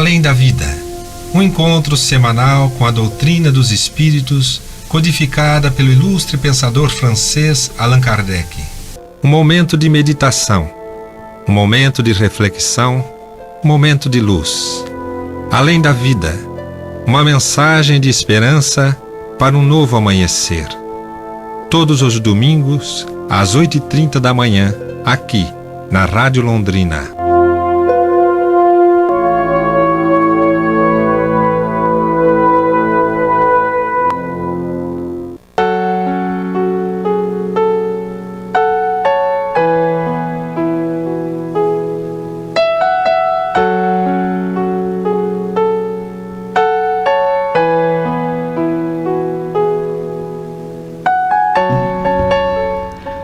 Além da Vida, um encontro semanal com a doutrina dos espíritos, codificada pelo ilustre pensador francês Allan Kardec. Um momento de meditação, um momento de reflexão, um momento de luz. Além da Vida, uma mensagem de esperança para um novo amanhecer. Todos os domingos, às 8h30 da manhã, aqui, na Rádio Londrina.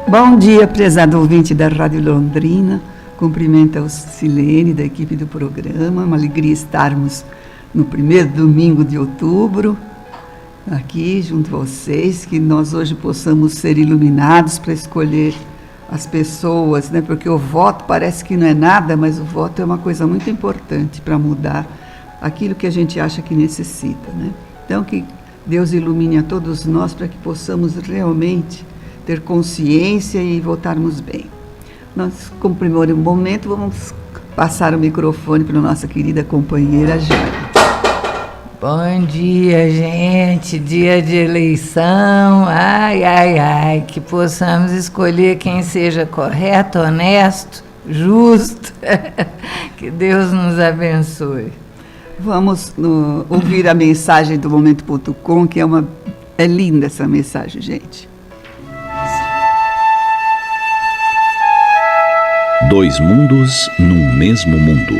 Bom dia, prezado ouvinte da Rádio Londrina. Cumprimento a Silene, da equipe do programa. Uma alegria estarmos no primeiro domingo de outubro, aqui junto a vocês, que nós hoje possamos ser iluminados para escolher as pessoas, né? Porque o voto parece que não é nada, mas o voto é uma coisa muito importante para mudar aquilo que a gente acha que necessita, né? Então, que Deus ilumine a todos nós para que possamos realmente ter consciência e votarmos bem. Nós, como primeiro momento, vamos passar o microfone para a nossa querida companheira Jane. Bom dia, gente. Dia de eleição. Ai, que possamos escolher quem seja correto, honesto, justo. Que Deus nos abençoe. Vamos ouvir a mensagem do Momento.com, que é linda essa mensagem, gente. Dois mundos num mesmo mundo.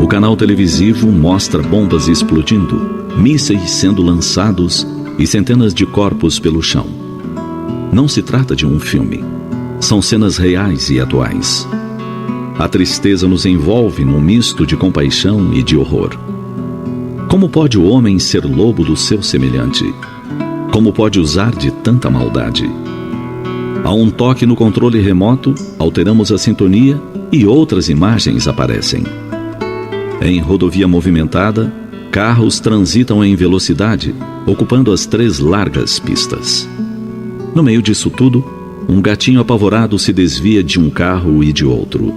O canal televisivo mostra bombas explodindo, mísseis sendo lançados e centenas de corpos pelo chão. Não se trata de um filme. São cenas reais e atuais. A tristeza nos envolve num misto de compaixão e de horror. Como pode o homem ser lobo do seu semelhante? Como pode usar de tanta maldade? A um toque no controle remoto, alteramos a sintonia e outras imagens aparecem. Em rodovia movimentada, carros transitam em velocidade, ocupando as 3 largas pistas. No meio disso tudo, um gatinho apavorado se desvia de um carro e de outro.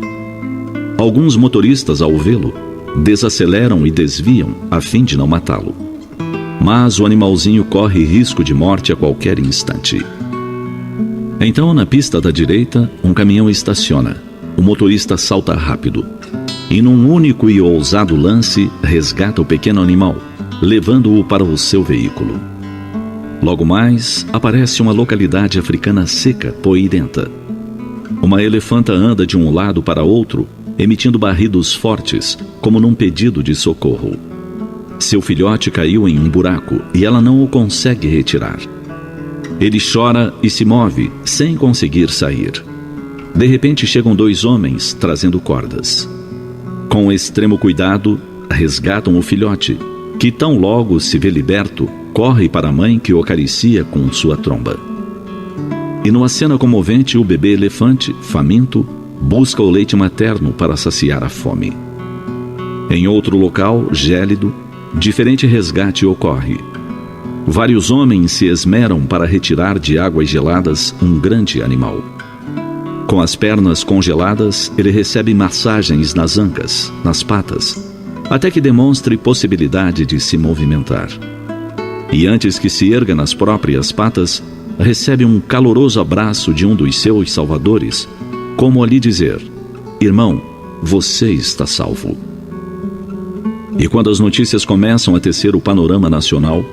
Alguns motoristas, ao vê-lo, desaceleram e desviam a fim de não matá-lo. Mas o animalzinho corre risco de morte a qualquer instante. Então, na pista da direita, um caminhão estaciona. O motorista salta rápido e, num único e ousado lance, resgata o pequeno animal, levando-o para o seu veículo. Logo mais, aparece uma localidade africana seca, poeirenta. Uma elefanta anda de um lado para outro, emitindo barridos fortes, como num pedido de socorro. Seu filhote caiu em um buraco e ela não o consegue retirar. Ele chora e se move, sem conseguir sair. De repente chegam 2 homens, trazendo cordas. Com extremo cuidado, resgatam o filhote, que tão logo se vê liberto, corre para a mãe que o acaricia com sua tromba. E numa cena comovente, o bebê elefante, faminto, busca o leite materno para saciar a fome. Em outro local, gélido, diferente resgate ocorre. Vários homens se esmeram para retirar de águas geladas um grande animal. Com as pernas congeladas, ele recebe massagens nas ancas, nas patas, até que demonstre possibilidade de se movimentar. E antes que se erga nas próprias patas, recebe um caloroso abraço de um dos seus salvadores, como a lhe dizer: irmão, você está salvo. E quando as notícias começam a tecer o panorama nacional,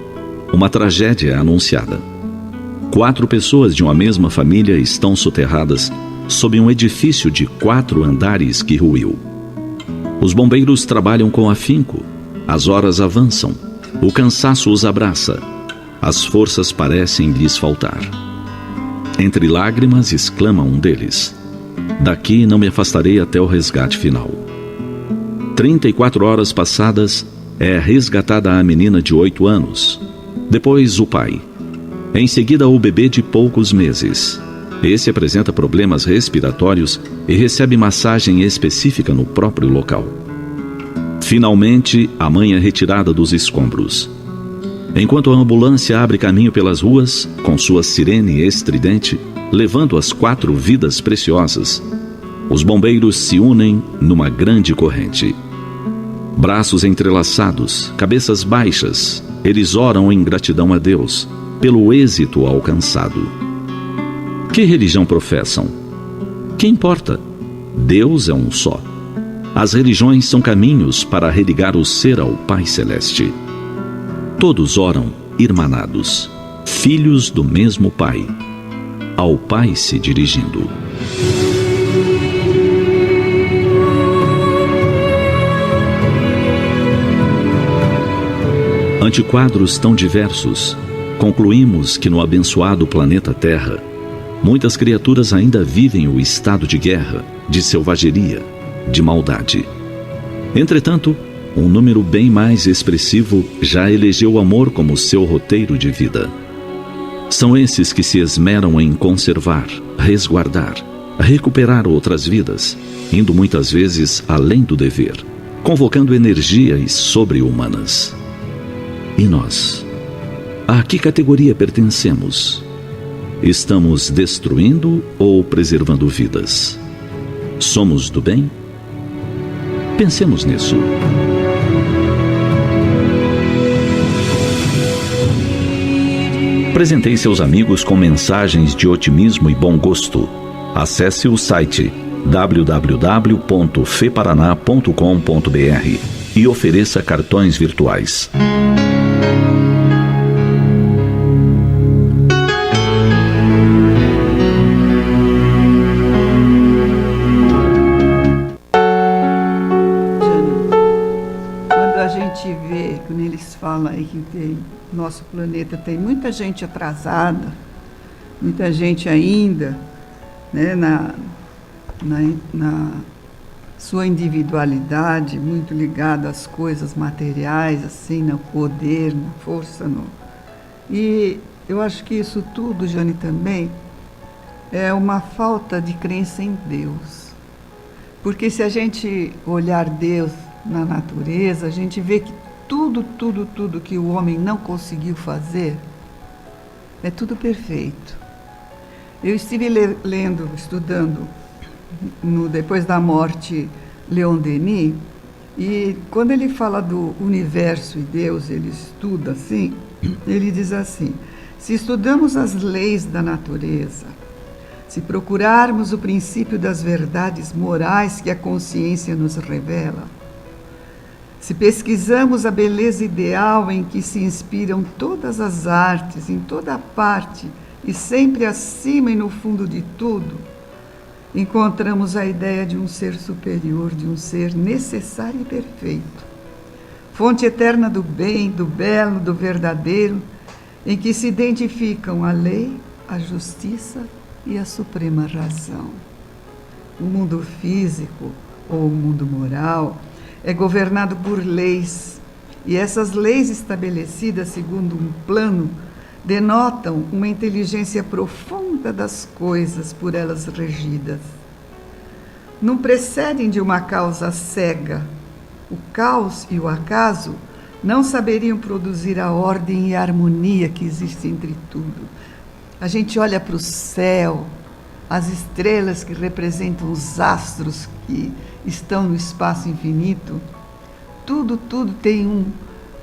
uma tragédia é anunciada. 4 pessoas de uma mesma família estão soterradas sob um edifício de 4 andares que ruiu. Os bombeiros trabalham com afinco, as horas avançam, o cansaço os abraça, as forças parecem lhes faltar. Entre lágrimas exclama um deles: daqui não me afastarei até o resgate final. 34 horas passadas, é resgatada a menina de 8 anos. Depois o pai. Em seguida o bebê de poucos meses. Esse apresenta problemas respiratórios e recebe massagem específica no próprio local. Finalmente, a mãe é retirada dos escombros. Enquanto a ambulância abre caminho pelas ruas, com sua sirene estridente, levando as 4 vidas preciosas, os bombeiros se unem numa grande corrente. Braços entrelaçados, cabeças baixas, eles oram em gratidão a Deus pelo êxito alcançado. Que religião professam? Que importa? Deus é um só. As religiões são caminhos para religar o ser ao Pai Celeste. Todos oram irmanados, filhos do mesmo Pai, ao Pai se dirigindo. Ante quadros tão diversos, concluímos que no abençoado planeta Terra, muitas criaturas ainda vivem o estado de guerra, de selvageria, de maldade. Entretanto, um número bem mais expressivo já elegeu o amor como seu roteiro de vida. São esses que se esmeram em conservar, resguardar, recuperar outras vidas, indo muitas vezes além do dever, convocando energias sobre-humanas. E nós? A que categoria pertencemos? Estamos destruindo ou preservando vidas? Somos do bem? Pensemos nisso. Presenteie seus amigos com mensagens de otimismo e bom gosto. Acesse o site www.feparaná.com.br e ofereça cartões virtuais. Aí que tem, nosso planeta tem muita gente atrasada, muita gente ainda, né, na sua individualidade, muito ligada às coisas materiais, assim, no poder, na força. E eu acho que isso tudo, Jane, também é uma falta de crença em Deus. Porque se a gente olhar Deus na natureza, a gente vê que tudo que o homem não conseguiu fazer, é tudo perfeito. Eu estive estudando, depois da morte, Leon Denis, e quando ele fala do universo e Deus, ele estuda assim, ele diz assim: se estudamos as leis da natureza, se procurarmos o princípio das verdades morais que a consciência nos revela, se pesquisamos a beleza ideal em que se inspiram todas as artes, em toda parte, e sempre acima e no fundo de tudo, encontramos a ideia de um ser superior, de um ser necessário e perfeito, fonte eterna do bem, do belo, do verdadeiro, em que se identificam a lei, a justiça e a suprema razão. O mundo físico, ou o mundo moral, é governado por leis, e essas leis estabelecidas segundo um plano denotam uma inteligência profunda das coisas por elas regidas. Não precedem de uma causa cega. O caos e o acaso não saberiam produzir a ordem e a harmonia que existe entre tudo. A gente olha para o céu, as estrelas que representam os astros que estão no espaço infinito, tudo tem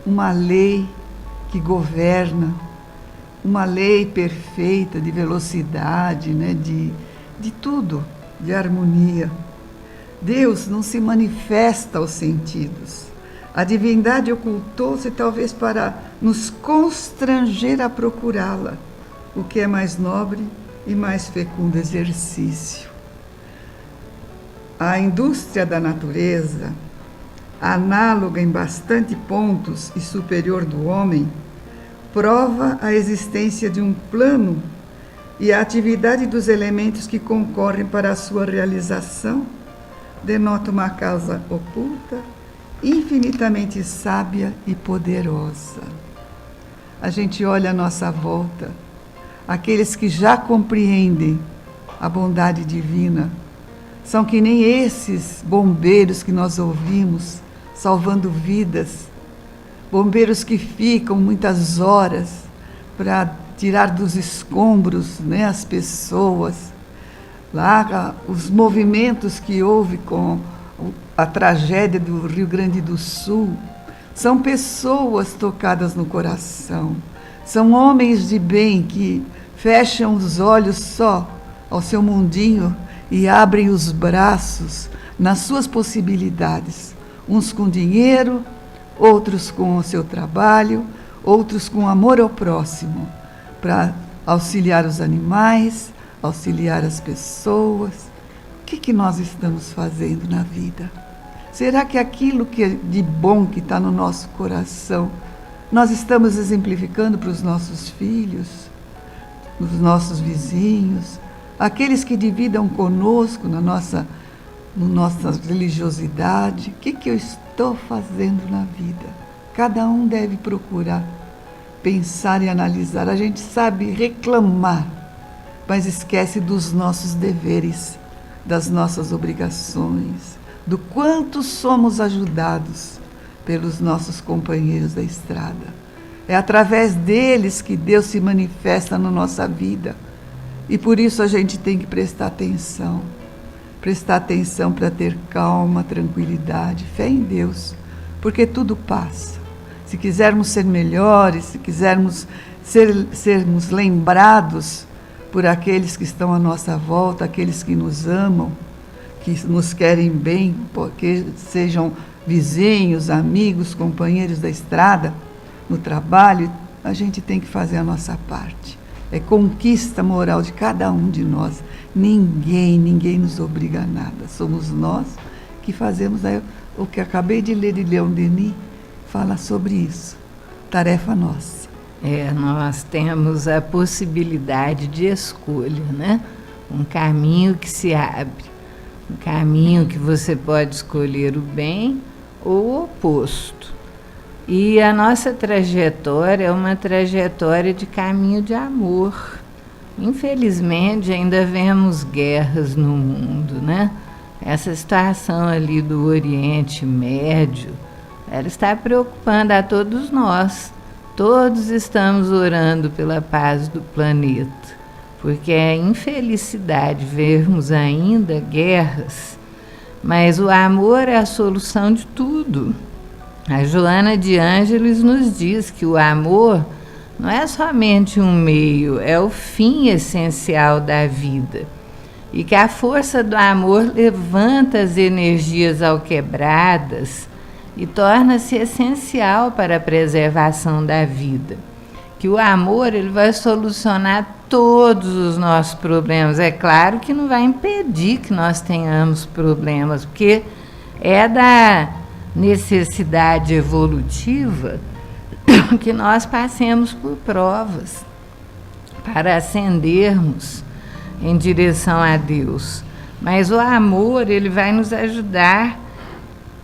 uma lei que governa, uma lei perfeita de velocidade, né, de tudo, de harmonia. Deus não se manifesta aos sentidos. A divindade ocultou-se talvez para nos constranger a procurá-la, o que é mais nobre e mais fecundo exercício. A indústria da natureza, análoga em bastante pontos e superior do homem, prova a existência de um plano e a atividade dos elementos que concorrem para a sua realização denota uma causa oculta, infinitamente sábia e poderosa. A gente olha à nossa volta, aqueles que já compreendem a bondade divina. São que nem esses bombeiros que nós ouvimos, salvando vidas. Bombeiros que ficam muitas horas para tirar dos escombros, né, as pessoas. Lá, os movimentos que houve com a tragédia do Rio Grande do Sul, são pessoas tocadas no coração. São homens de bem que fecham os olhos só ao seu mundinho e abrem os braços nas suas possibilidades. Uns com dinheiro, outros com o seu trabalho, outros com amor ao próximo, para auxiliar os animais, auxiliar as pessoas. O que nós estamos fazendo na vida? Será que aquilo que é de bom que está no nosso coração, nós estamos exemplificando para os nossos filhos, os nossos vizinhos, aqueles que dividam conosco na nossa religiosidade? O que eu estou fazendo na vida? Cada um deve procurar pensar e analisar. A gente sabe reclamar, mas esquece dos nossos deveres, das nossas obrigações, do quanto somos ajudados pelos nossos companheiros da estrada. É através deles que Deus se manifesta na nossa vida. E por isso a gente tem que prestar atenção para ter calma, tranquilidade, fé em Deus, porque tudo passa. Se quisermos ser melhores, se quisermos sermos lembrados por aqueles que estão à nossa volta, aqueles que nos amam, que nos querem bem, porque sejam vizinhos, amigos, companheiros da estrada, no trabalho, a gente tem que fazer a nossa parte. É conquista moral de cada um de nós. Ninguém nos obriga a nada. Somos nós que fazemos. O que acabei de ler de Leon Denis fala sobre isso. Tarefa nossa. Nós temos a possibilidade de escolha, né? Um caminho que se abre. Um caminho que você pode escolher o bem ou o oposto. E a nossa trajetória é uma trajetória de caminho de amor. Infelizmente, ainda vemos guerras no mundo, né? Essa situação ali do Oriente Médio, ela está preocupando a todos nós. Todos estamos orando pela paz do planeta, porque é infelicidade vermos ainda guerras, mas o amor é a solução de tudo. A Joana de Ângeles nos diz que o amor não é somente um meio, é o fim essencial da vida. E que a força do amor levanta as energias alquebradas e torna-se essencial para a preservação da vida. Que o amor ele vai solucionar todos os nossos problemas. É claro que não vai impedir que nós tenhamos problemas, porque é da necessidade evolutiva que nós passemos por provas para ascendermos em direção a Deus. Mas o amor, ele vai nos ajudar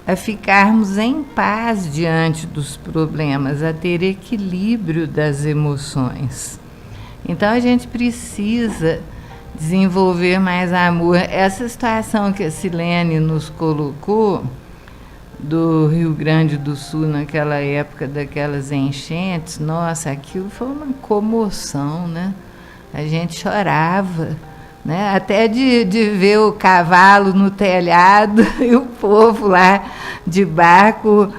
a ficarmos em paz diante dos problemas, a ter equilíbrio das emoções. Então a gente precisa desenvolver mais amor. Essa situação que a Silene nos colocou do Rio Grande do Sul naquela época daquelas enchentes, nossa, aquilo foi uma comoção, né? A gente chorava, né? Até de ver o cavalo no telhado e o povo lá de barco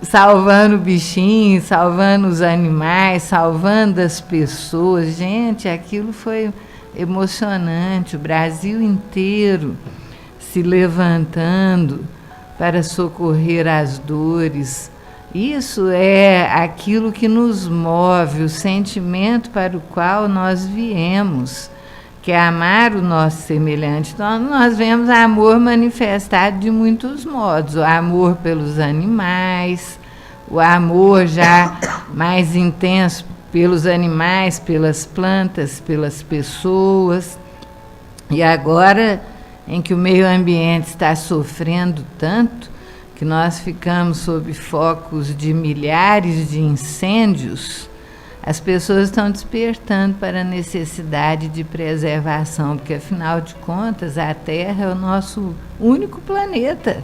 salvando o bichinho, salvando os animais, salvando as pessoas. Gente, aquilo foi emocionante, o Brasil inteiro se levantando para socorrer as dores. Isso é aquilo que nos move, o sentimento para o qual nós viemos, que é amar o nosso semelhante. Então, nós vemos amor manifestado de muitos modos, o amor pelos animais, o amor já mais intenso pelos animais, pelas plantas, pelas pessoas. E agora, em que o meio ambiente está sofrendo tanto, que nós ficamos sob focos de milhares de incêndios, as pessoas estão despertando para a necessidade de preservação, porque, afinal de contas, a Terra é o nosso único planeta.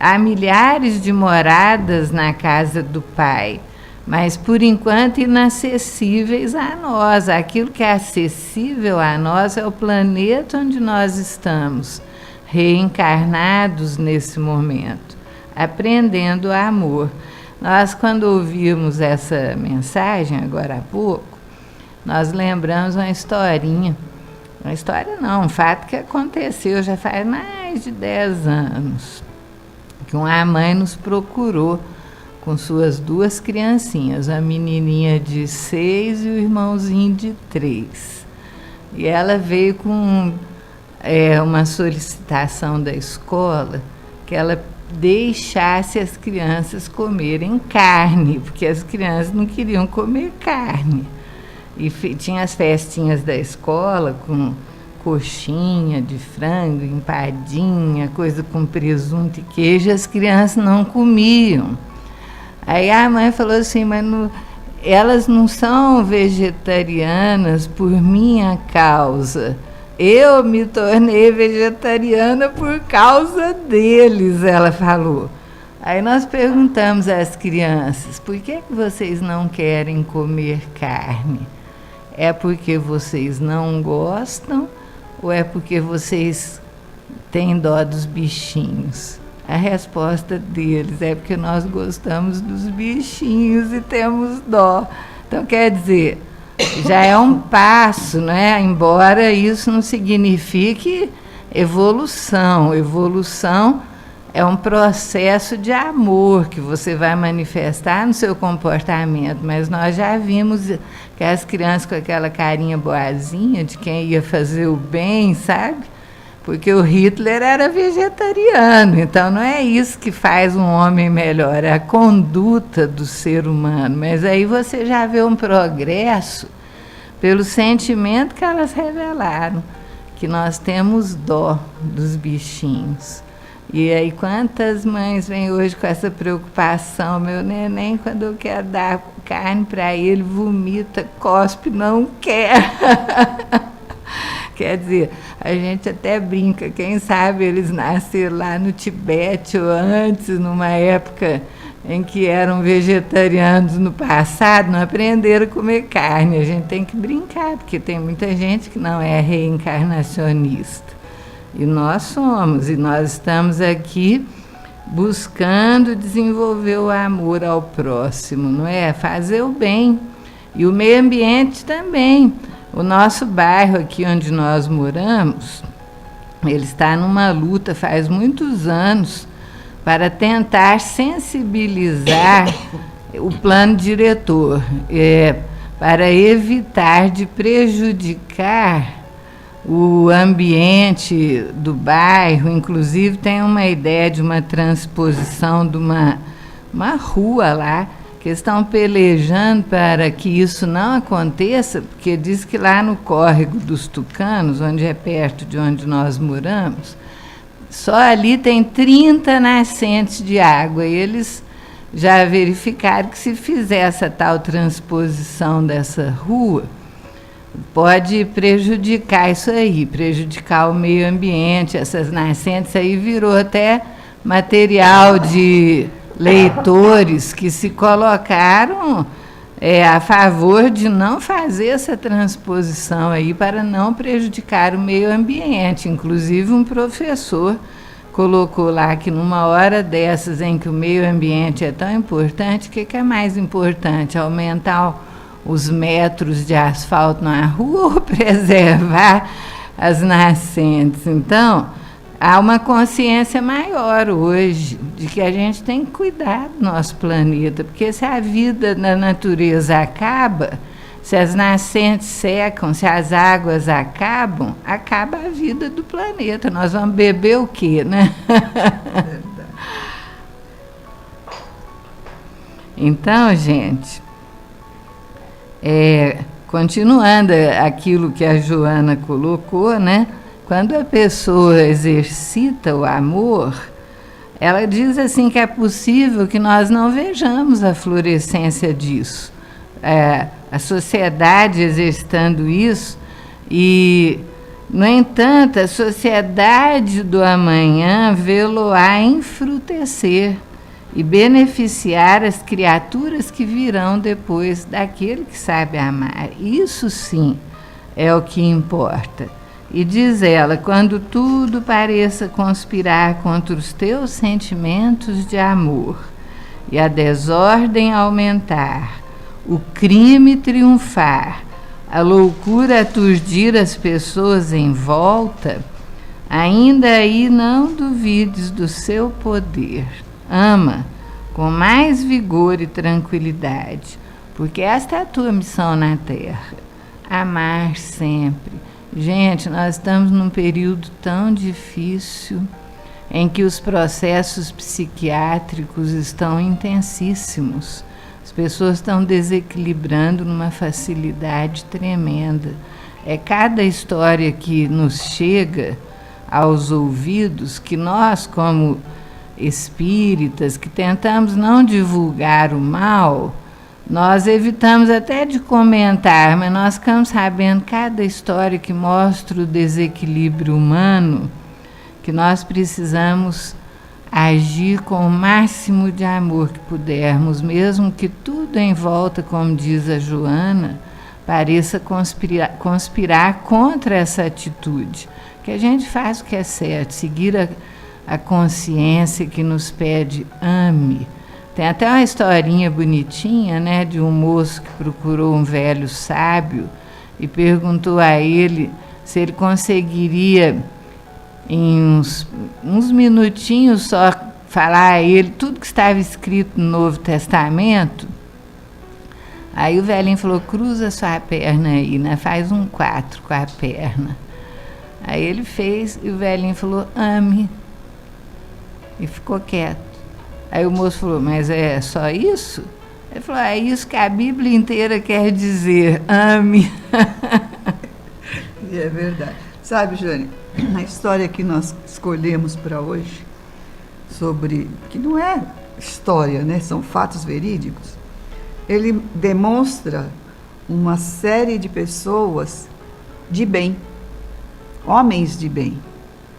Há milhares de moradas na casa do Pai, mas, por enquanto, inacessíveis a nós. Aquilo que é acessível a nós é o planeta onde nós estamos, reencarnados nesse momento, aprendendo o amor. Nós, quando ouvimos essa mensagem, agora há pouco, nós lembramos uma historinha. Uma história não, um fato que aconteceu já faz mais de 10 anos. Que uma mãe nos procurou com suas 2 criancinhas, a menininha de 6 e o irmãozinho de 3. E ela veio com uma solicitação da escola que ela deixasse as crianças comerem carne, porque as crianças não queriam comer carne. E tinha as festinhas da escola com coxinha de frango, empadinha, coisa com presunto e queijo, as crianças não comiam. Aí a mãe falou assim, mas elas não são vegetarianas por minha causa. Eu me tornei vegetariana por causa deles, ela falou. Aí nós perguntamos às crianças, por que vocês não querem comer carne? É porque vocês não gostam ou é porque vocês têm dó dos bichinhos? A resposta deles é porque nós gostamos dos bichinhos e temos dó. Então, quer dizer, já é um passo, né? Embora isso não signifique evolução. Evolução é um processo de amor que você vai manifestar no seu comportamento, mas nós já vimos que as crianças com aquela carinha boazinha de quem ia fazer o bem, sabe? Porque o Hitler era vegetariano, então não é isso que faz um homem melhor, é a conduta do ser humano. Mas aí você já vê um progresso pelo sentimento que elas revelaram, que nós temos dó dos bichinhos. E aí quantas mães vêm hoje com essa preocupação? Meu neném, quando eu quero dar carne para ele, vomita, cospe, não quer. Quer dizer, a gente até brinca, quem sabe eles nasceram lá no Tibete ou antes, numa época em que eram vegetarianos no passado, não aprenderam a comer carne. A gente tem que brincar, porque tem muita gente que não é reencarnacionista. E nós somos, e nós estamos aqui buscando desenvolver o amor ao próximo, não é? Fazer o bem. E o meio ambiente também. O nosso bairro aqui onde nós moramos, ele está numa luta faz muitos anos para tentar sensibilizar o plano diretor, para evitar de prejudicar o ambiente do bairro. Inclusive tem uma ideia de uma transposição de uma rua lá, que estão pelejando para que isso não aconteça, porque diz que lá no córrego dos Tucanos, onde é perto de onde nós moramos, só ali tem 30 nascentes de água, e eles já verificaram que se fizer essa tal transposição dessa rua, pode prejudicar isso aí, prejudicar o meio ambiente. Essas nascentes aí virou até material de leitores que se colocaram a favor de não fazer essa transposição aí para não prejudicar o meio ambiente. Inclusive um professor colocou lá que numa hora dessas em que o meio ambiente é tão importante, o que é mais importante? Aumentar os metros de asfalto na rua ou preservar as nascentes? Então, há uma consciência maior hoje de que a gente tem que cuidar do nosso planeta, porque se a vida na natureza acaba, se as nascentes secam, se as águas acabam, acaba a vida do planeta. Nós vamos beber o quê, né? Então, gente, continuando aquilo que a Joana colocou, né? Quando a pessoa exercita o amor, ela diz assim que é possível que nós não vejamos a florescência disso. a sociedade exercitando isso, e, no entanto, a sociedade do amanhã vê-lo-á enfrutecer e beneficiar as criaturas que virão depois daquele que sabe amar. Isso sim é o que importa. E diz ela, quando tudo pareça conspirar contra os teus sentimentos de amor e a desordem aumentar, o crime triunfar, a loucura aturdir as pessoas em volta, ainda aí não duvides do seu poder. Ama com mais vigor e tranquilidade, porque esta é a tua missão na Terra, amar sempre. Gente, nós estamos num período tão difícil, em que os processos psiquiátricos estão intensíssimos. As pessoas estão desequilibrando numa facilidade tremenda. É cada história que nos chega aos ouvidos que nós, como espíritas, que tentamos não divulgar o mal, nós evitamos até de comentar, mas nós ficamos sabendo cada história que mostra o desequilíbrio humano, que nós precisamos agir com o máximo de amor que pudermos, mesmo que tudo em volta, como diz a Joana, pareça conspirar contra essa atitude. Que a gente faz o que é certo, seguir a consciência que nos pede ame. Tem até uma historinha bonitinha, né, de um moço que procurou um velho sábio e perguntou a ele se ele conseguiria, em uns minutinhos só, falar a ele tudo que estava escrito no Novo Testamento. Aí o velhinho falou, cruza sua perna aí, né, faz um 4 com a perna. Aí ele fez e o velhinho falou, ame. E ficou quieto. Aí o moço falou, mas é só isso? Ele falou, é isso que a Bíblia inteira quer dizer, ame. E é verdade. Sabe, Jane, a história que nós escolhemos para hoje, sobre, que não é história, né, são fatos verídicos, ele demonstra uma série de pessoas de bem, homens de bem.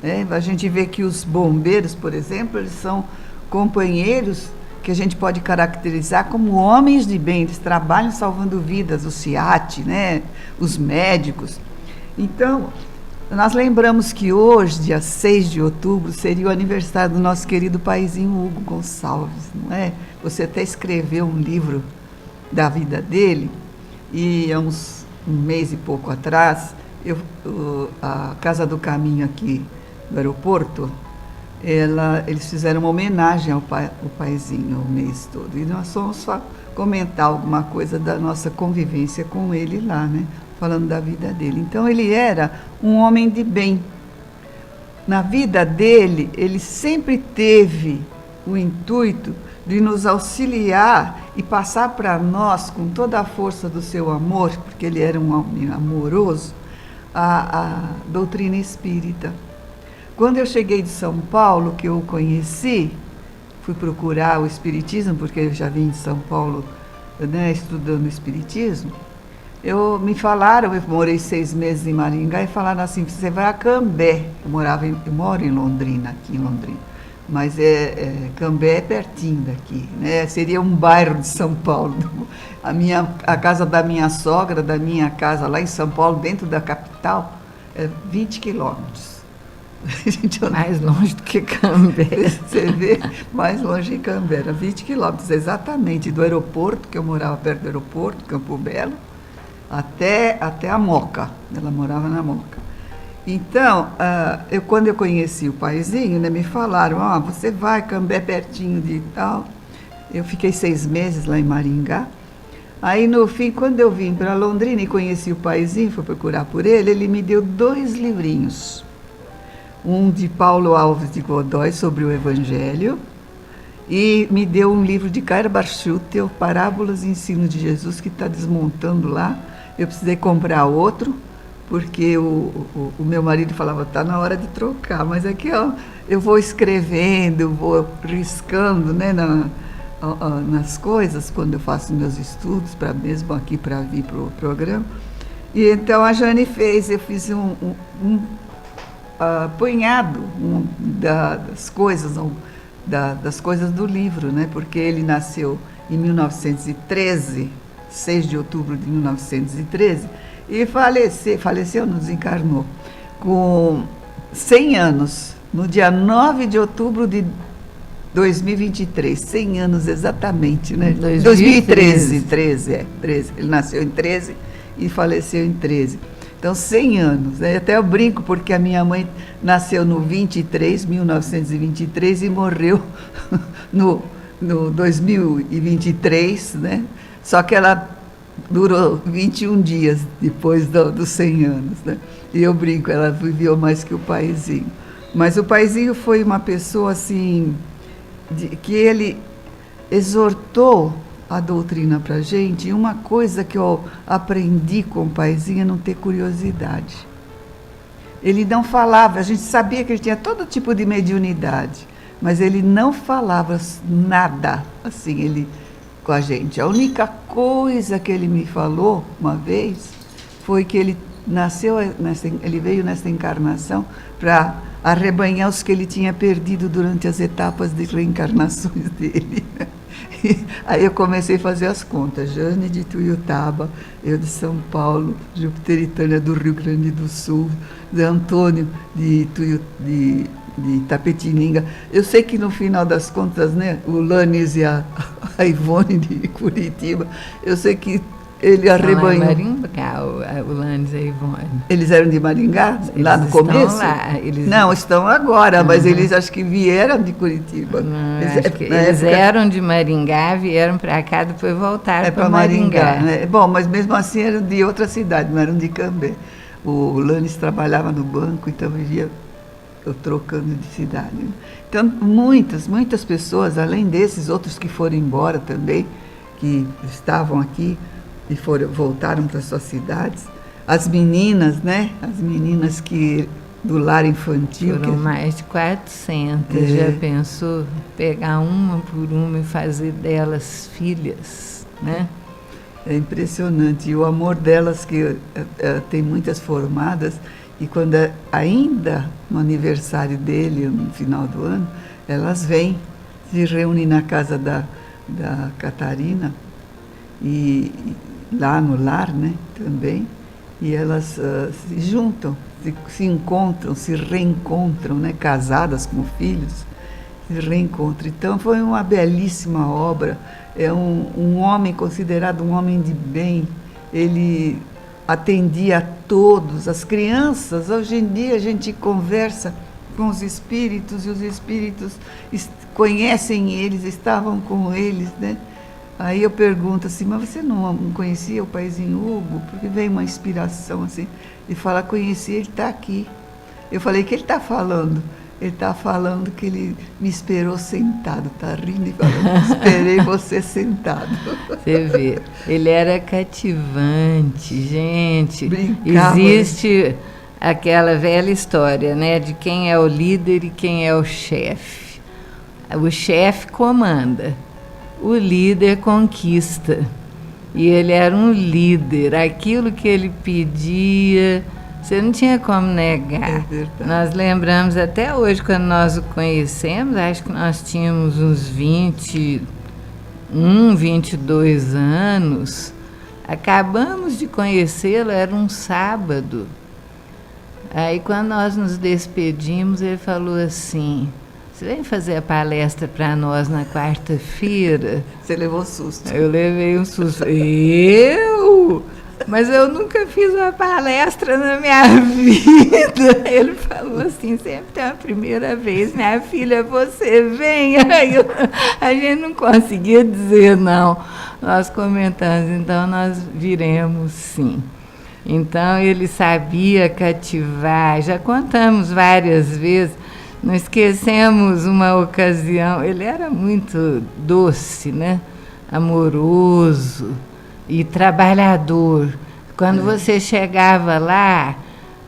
Né? A gente vê que os bombeiros, por exemplo, eles são companheiros que a gente pode caracterizar como homens de bem, eles trabalham salvando vidas, o SIAT, né? Os médicos. Então, nós lembramos que hoje, dia 6 de outubro, seria o aniversário do nosso querido paizinho Hugo Gonçalves, não é? Você até escreveu um livro da vida dele, e há um mês e pouco atrás, a Casa do Caminho aqui do aeroporto, eles fizeram uma homenagem ao paizinho o mês todo. E nós fomos só comentar alguma coisa da nossa convivência com ele lá, né? Falando da vida dele. Então, ele era um homem de bem. Na vida dele, ele sempre teve o intuito de nos auxiliar e passar para nós, com toda a força do seu amor, porque ele era um homem amoroso, a doutrina espírita. Quando eu cheguei de São Paulo, que eu o conheci, fui procurar o espiritismo, porque eu já vim de São Paulo, né, estudando o espiritismo, me falaram, eu morei 6 meses em Maringá, e falaram assim, você vai a Cambé. Eu moro em Londrina, aqui em Londrina, mas Cambé é pertinho daqui, né? Seria um bairro de São Paulo. A casa da minha sogra, da minha casa lá em São Paulo, dentro da capital, é 20 quilômetros. Mais longe do que Cambé. Você vê, mais longe em Cambé, era 20 quilômetros, exatamente, do aeroporto, que eu morava perto do aeroporto, Campo Belo, até a Moca. Ela morava na Moca. Então, quando eu conheci o paizinho, né, me falaram, você vai, Cambé pertinho de tal. Eu fiquei 6 meses lá em Maringá. Aí, no fim, quando eu vim para Londrina e conheci o paizinho, fui procurar por ele me deu 2 livrinhos. Um de Paulo Alves de Godoy, sobre o Evangelho, e me deu um livro de Cairo Barchutel, Parábolas e Ensino de Jesus, que está desmontando lá. Eu precisei comprar outro, porque o meu marido falava, está na hora de trocar, mas aqui, ó, eu vou escrevendo, vou riscando, né, nas coisas, quando eu faço meus estudos, mesmo aqui para vir para o programa. E então a Jane eu fiz um apanhado das coisas, das coisas do livro, né? Porque ele nasceu em 1913, 6 de outubro de 1913, e faleceu, não desencarnou, com 100 anos, no dia 9 de outubro de 2023, 100 anos exatamente, né? 2013, 13. Ele nasceu em 13 e faleceu em 13. Então, 100 anos, né? Até eu brinco, porque a minha mãe nasceu no 1923, e morreu no 2023, né? Só que ela durou 21 dias depois dos 100 anos, né? E eu brinco, ela viveu mais que o paizinho. Mas o paizinho foi uma pessoa, assim, que ele exortou a doutrina para a gente, e uma coisa que eu aprendi com o paizinho é não ter curiosidade. Ele não falava, a gente sabia que ele tinha todo tipo de mediunidade, mas ele não falava nada assim com a gente. A única coisa que ele me falou uma vez foi que ele ele veio nessa encarnação para arrebanhar os que ele tinha perdido durante as etapas de reencarnações dele. Aí eu comecei a fazer as contas. Jane de Tuiutaba, eu de São Paulo, Júpiter e Tânia do Rio Grande do Sul, de Antônio de Itapetininga. Eu sei que no final das contas, né, o Lanes e a Ivone de Curitiba, eu sei que ele arrebanhou. Maringá, o Lanes e a Ivone. Eles eram de Maringá, lá no começo? Lá, não, estão agora, mas eles acho que vieram de Curitiba. Eles eram de Maringá, vieram para cá, depois voltaram para Maringá. Né? Bom, mas mesmo assim eram de outra cidade, não eram de Cambé. O Lanes trabalhava no banco, então vivia eu trocando de cidade. Então, muitas pessoas, além desses outros que foram embora também, que estavam aqui, e voltaram para suas cidades. As meninas, né? As meninas que do lar infantil. Foram mais de 400. Já pensou pegar uma por uma e fazer delas filhas, né? É impressionante. E o amor delas, que tem muitas formadas, e quando ainda no aniversário dele, no final do ano, elas vêm, se reúnem na casa da Catarina, e lá no lar, né, também, e elas se juntam, se encontram, se reencontram, né, casadas com filhos, se reencontram. Então foi uma belíssima obra. É um homem considerado um homem de bem. Ele atendia a todos, as crianças. Hoje em dia a gente conversa com os espíritos, e os espíritos conhecem eles, estavam com eles, né? Aí eu pergunto assim, mas você não conhecia o paizinho Hugo? Porque veio uma inspiração assim, e fala, conheci, ele está aqui. Eu falei, o que ele está falando? Ele está falando que ele me esperou sentado, está rindo e falando, esperei você sentado. Você vê, ele era cativante, gente. Brincava. Existe aquela velha história, né, de quem é o líder e quem é o chefe. O chefe comanda. O líder conquista. E ele era um líder. Aquilo que ele pedia, você não tinha como negar. É verdade. Nós lembramos até hoje, quando nós o conhecemos, acho que nós tínhamos uns 21, 22 anos. Acabamos de conhecê-lo, era um sábado. Aí, quando nós nos despedimos, ele falou assim, você vem fazer a palestra para nós na quarta-feira? Você levou susto. Eu levei um susto. Eu? Mas eu nunca fiz uma palestra na minha vida. Ele falou assim, sempre tem uma primeira vez, minha filha, você vem. Aí a gente não conseguia dizer não. Nós comentamos, então nós viremos sim. Então ele sabia cativar, já contamos várias vezes. Não esquecemos uma ocasião, ele era muito doce, né? Amoroso e trabalhador. Quando você chegava lá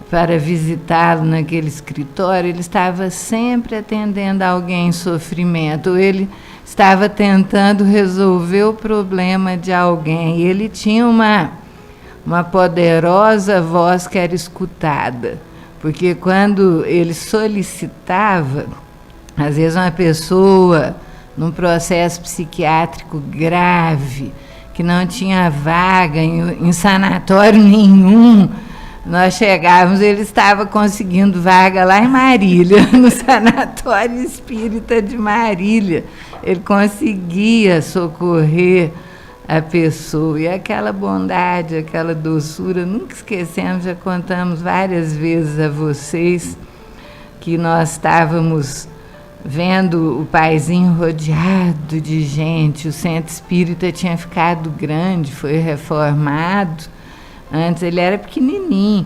para visitá-lo naquele escritório, ele estava sempre atendendo alguém em sofrimento. Ele estava tentando resolver o problema de alguém. E ele tinha uma poderosa voz que era escutada, porque quando ele solicitava, às vezes uma pessoa num processo psiquiátrico grave, que não tinha vaga em sanatório nenhum, nós chegávamos, ele estava conseguindo vaga lá em Marília, no Sanatório Espírita de Marília. Ele conseguia socorrer a pessoa. E aquela bondade, aquela doçura, nunca esquecemos, já contamos várias vezes a vocês que nós estávamos vendo o paizinho rodeado de gente. O centro espírita tinha ficado grande, foi reformado. Antes ele era pequenininho,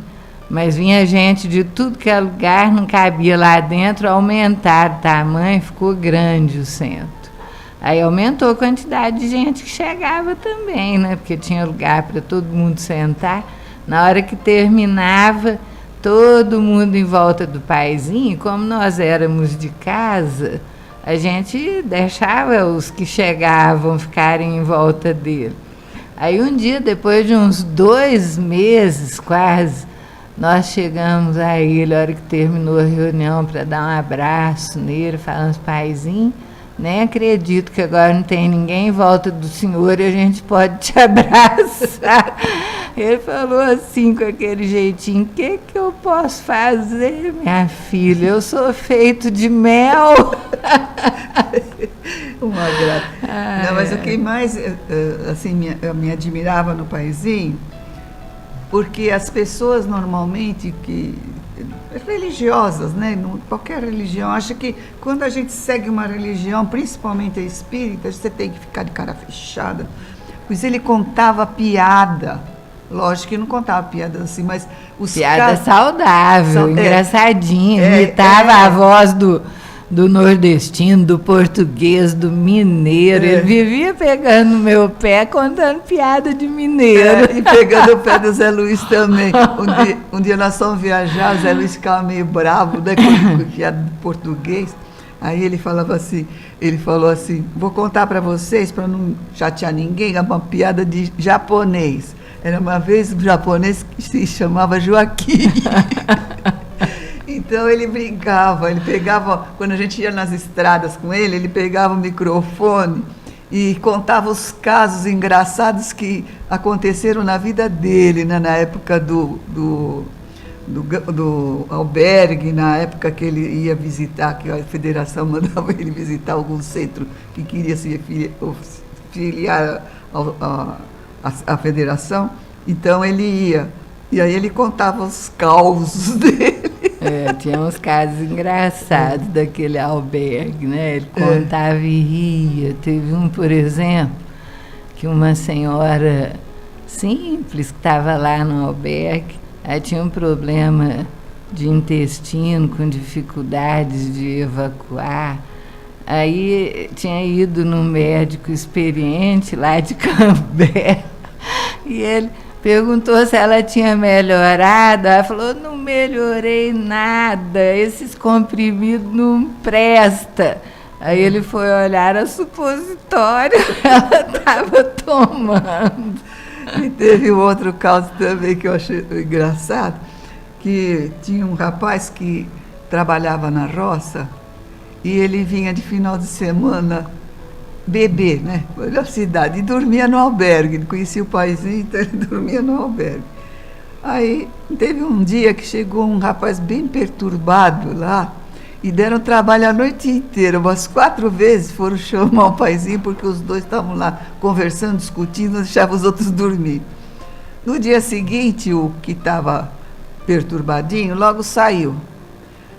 mas vinha gente de tudo que é lugar, não cabia lá dentro, aumentaram o tamanho, ficou grande o centro. Aí aumentou a quantidade de gente que chegava também, né? Porque tinha lugar para todo mundo sentar. Na hora que terminava, todo mundo em volta do paizinho, como nós éramos de casa, a gente deixava os que chegavam ficarem em volta dele. Aí um dia, depois de uns 2 meses quase, nós chegamos a ele, a hora que terminou a reunião, para dar um abraço nele, falamos: paizinho, nem acredito que agora não tem ninguém em volta do senhor e a gente pode te abraçar. Ele falou assim, com aquele jeitinho: o que eu posso fazer, minha filha? Eu sou feito de mel. Uma graça. Não, mas o que mais assim, me admirava no paizinho, porque as pessoas normalmente religiosas, né? Qualquer religião, acha que quando a gente segue uma religião, principalmente a espírita, você tem que ficar de cara fechada. Pois ele contava piada. Lógico que não contava piada assim, mas piada saudável, engraçadinho, imitava a voz do nordestino, do português, do mineiro. Ele vivia pegando no meu pé, contando piada de mineiro. E pegando o pé do Zé Luiz também. Um dia nós fomos viajar, o Zé Luiz ficava meio bravo, né, com piada de português. Aí ele falou assim: vou contar para vocês, para não chatear ninguém, é uma piada de japonês. Era uma vez um japonês que se chamava Joaquim. Então ele brincava, ele pegava, quando a gente ia nas estradas com ele pegava o microfone e contava os casos engraçados que aconteceram na vida dele, né, na época do albergue, na época que ele ia visitar, que a federação mandava ele visitar algum centro que queria se filiar à federação. Então ele ia, e aí ele contava os causos dele. Tinha uns casos engraçados daquele albergue, né? Ele contava e ria. Teve um, por exemplo, que uma senhora simples que estava lá no albergue, aí tinha um problema de intestino, com dificuldades de evacuar. Aí tinha ido num médico experiente lá de Cambé, e ele perguntou se ela tinha melhorado. Ela falou: não melhorei nada, esses comprimidos não prestam. Aí ele foi olhar a supositório, ela estava tomando. E teve um outro caso também que eu achei engraçado, que tinha um rapaz que trabalhava na roça e ele vinha de final de semana beber, né, na cidade, e dormia no albergue. Ele conhecia o paizinho, então ele dormia no albergue. Aí teve um dia que chegou um rapaz bem perturbado lá e deram trabalho a noite inteira, umas 4 vezes foram chamar o paizinho, porque os dois estavam lá conversando, discutindo, deixavam os outros dormir. No dia seguinte, o que estava perturbadinho logo saiu.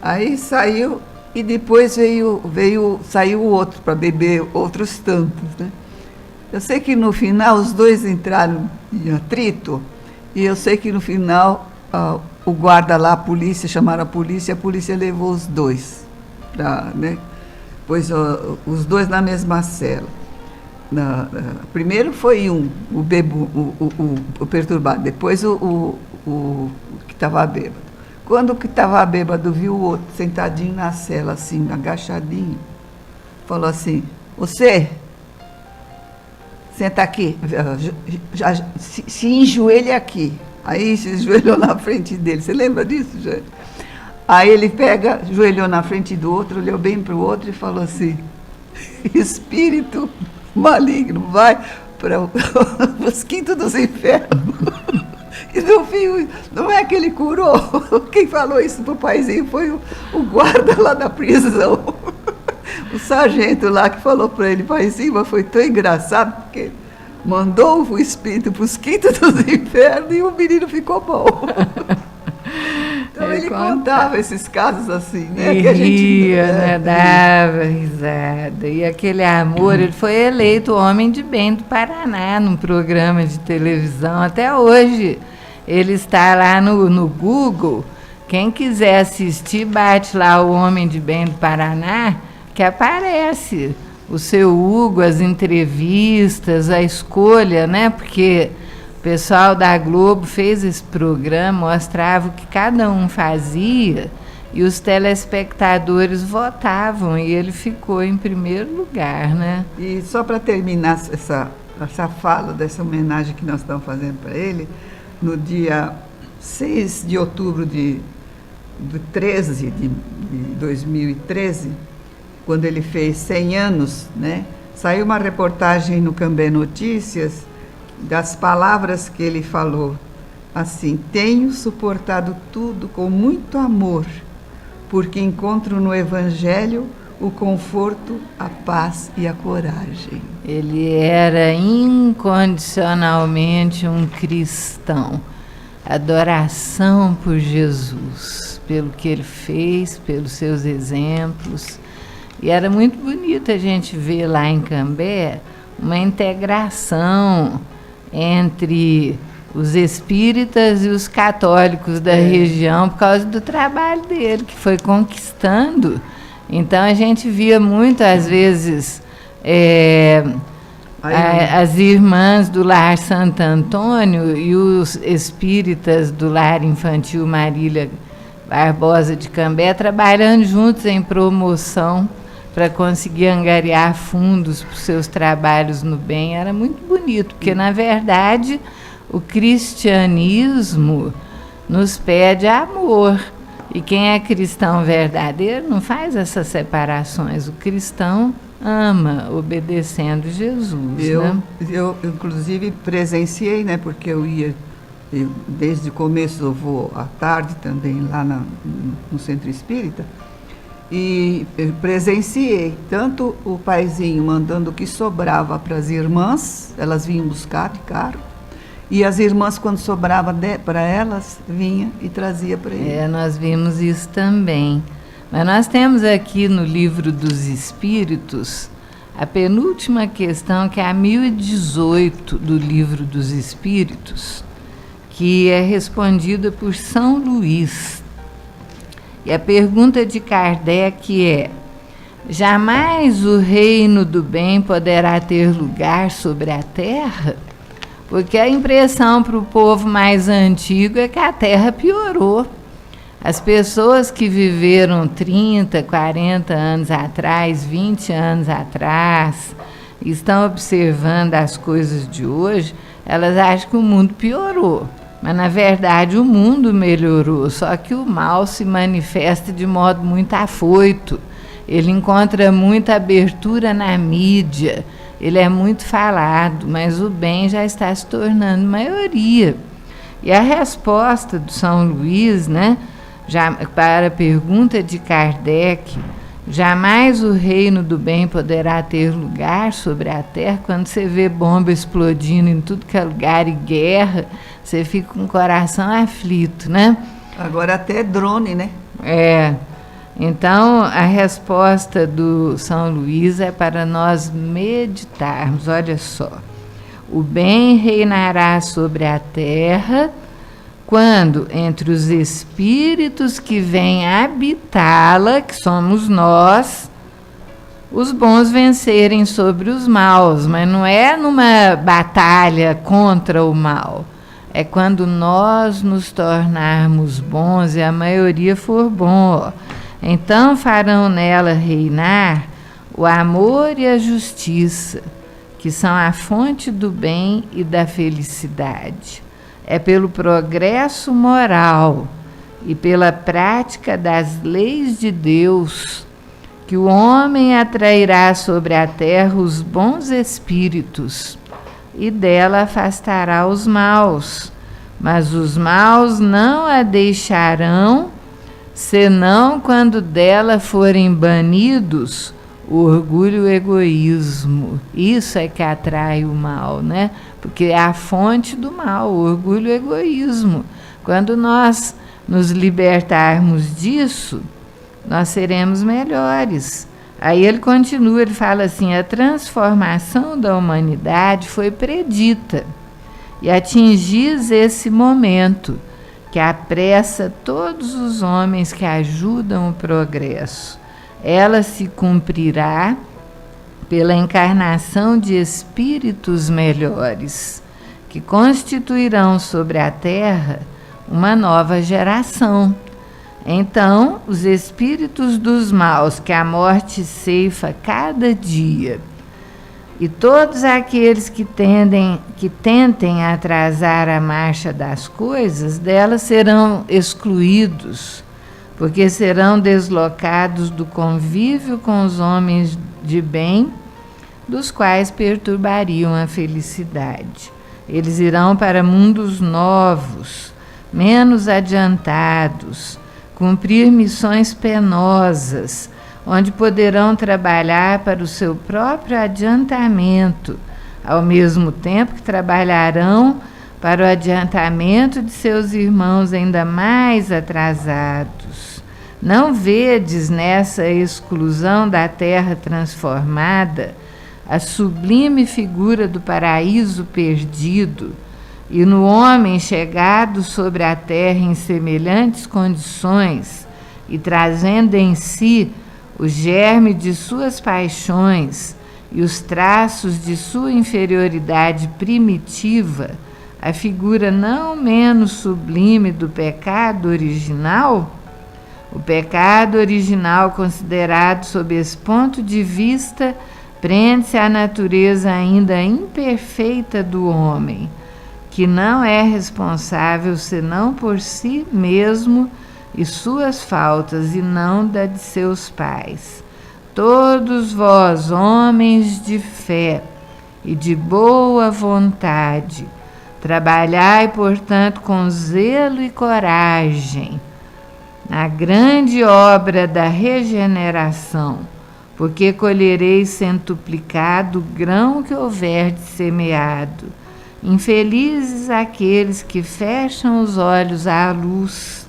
Aí saiu e depois saiu o outro para beber outros tantos, né? Eu sei que no final os dois entraram em atrito, e eu sei que no final o guarda lá, a polícia, chamaram a polícia levou os dois, né? Pois os dois na mesma cela. Primeiro foi o perturbado, depois o que estava bêbado. Quando o que estava bêbado viu o outro sentadinho na cela, assim, agachadinho, falou assim: você, senta aqui, se enjoelha aqui. Aí se ajoelhou na frente dele. Você lembra disso, gente? Aí ele ajoelhou na frente do outro, olhou bem para o outro e falou assim: espírito maligno, vai para os quintos dos infernos. E no fim, não é que ele curou. Quem falou isso pro paizinho foi o guarda lá da prisão. O sargento lá que falou para ele: paizinho, mas foi tão engraçado, porque mandou o espírito para os quintos dos infernos e o menino ficou bom. Então ele contava esses casos assim, né? E que a gente ria, né? Dava risada. E aquele amor, ele foi eleito o homem de bem do Paraná num programa de televisão. Até hoje ele está lá no Google. Quem quiser assistir, bate lá o Homem de Bem do Paraná, que aparece o seu Hugo, as entrevistas, a escolha, né? Porque o pessoal da Globo fez esse programa, mostrava o que cada um fazia e os telespectadores votavam e ele ficou em primeiro lugar, né? E só para terminar essa fala dessa homenagem que nós estamos fazendo para ele, no dia 6 de outubro de 2013, quando ele fez 100 anos, né? Saiu uma reportagem no Cambé Notícias das palavras que ele falou, assim: tenho suportado tudo com muito amor, porque encontro no Evangelho o conforto, a paz e a coragem. Ele era incondicionalmente um cristão. Adoração por Jesus, pelo que ele fez, pelos seus exemplos. E era muito bonito a gente ver lá em Cambé uma integração entre os espíritas e os católicos da região por causa do trabalho dele, que foi conquistando. Então a gente via muito, às vezes, as irmãs do Lar Santo Antônio e os espíritas do Lar Infantil Marília Barbosa de Cambé trabalhando juntos em promoção para conseguir angariar fundos para os seus trabalhos no bem. Era muito bonito, porque, na verdade, o cristianismo nos pede amor. E quem é cristão verdadeiro não faz essas separações. O cristão ama, obedecendo Jesus. Eu inclusive, presenciei, né, porque desde o começo eu vou à tarde também lá no Centro Espírita, e eu presenciei tanto o paizinho mandando o que sobrava para as irmãs, elas vinham buscar de carro, e as irmãs, quando sobrava para elas, vinha e trazia para ele. Nós vimos isso também. Mas nós temos aqui no Livro dos Espíritos a penúltima questão, que é a 1018 do Livro dos Espíritos, que é respondida por São Luís. E a pergunta de Kardec é: jamais o reino do bem poderá ter lugar sobre a terra? Porque a impressão para o povo mais antigo é que a terra piorou. As pessoas que viveram 30, 40 anos atrás, 20 anos atrás, estão observando as coisas de hoje, elas acham que o mundo piorou. Mas, na verdade, o mundo melhorou, só que o mal se manifesta de modo muito afoito. Ele encontra muita abertura na mídia, ele é muito falado, mas o bem já está se tornando maioria. E a resposta do São Luís, né, para a pergunta de Kardec, jamais o reino do bem poderá ter lugar sobre a terra. Quando você vê bomba explodindo em tudo que é lugar e guerra, você fica com o coração aflito, né? Agora até drone, né? Então, a resposta do São Luís é para nós meditarmos. Olha só: o bem reinará sobre a terra quando, entre os espíritos que vêm habitá-la, que somos nós, os bons vencerem sobre os maus. Mas não é numa batalha contra o mal. É quando nós nos tornarmos bons e a maioria for bom. Então farão nela reinar o amor e a justiça, que são a fonte do bem e da felicidade. É pelo progresso moral e pela prática das leis de Deus que o homem atrairá sobre a terra os bons espíritos e dela afastará os maus, mas os maus não a deixarão, senão quando dela forem banidos o orgulho e o egoísmo. Isso é que atrai o mal, né? Porque é a fonte do mal, o orgulho e o egoísmo. Quando nós nos libertarmos disso, nós seremos melhores. Aí ele continua, ele fala assim: a transformação da humanidade foi predita, e atingis esse momento que apressa todos os homens que ajudam o progresso. Ela se cumprirá pela encarnação de espíritos melhores, que constituirão sobre a terra uma nova geração. Então, os espíritos dos maus que a morte ceifa cada dia, e todos aqueles que tentem atrasar a marcha das coisas, delas serão excluídos, porque serão deslocados do convívio com os homens de bem, dos quais perturbariam a felicidade. Eles irão para mundos novos, menos adiantados, cumprir missões penosas, onde poderão trabalhar para o seu próprio adiantamento, ao mesmo tempo que trabalharão para o adiantamento de seus irmãos ainda mais atrasados. Não vedes nessa exclusão da terra transformada a sublime figura do paraíso perdido, e no homem chegado sobre a terra em semelhantes condições e trazendo em si o germe de suas paixões e os traços de sua inferioridade primitiva, a figura não menos sublime do pecado original? O pecado original, considerado sob esse ponto de vista, prende-se à natureza ainda imperfeita do homem, que não é responsável senão por si mesmo e suas faltas, e não da de seus pais. Todos vós, homens de fé e de boa vontade, trabalhai, portanto, com zelo e coragem na grande obra da regeneração, porque colhereis centuplicado o grão que houverdes semeado. Infelizes aqueles que fecham os olhos à luz,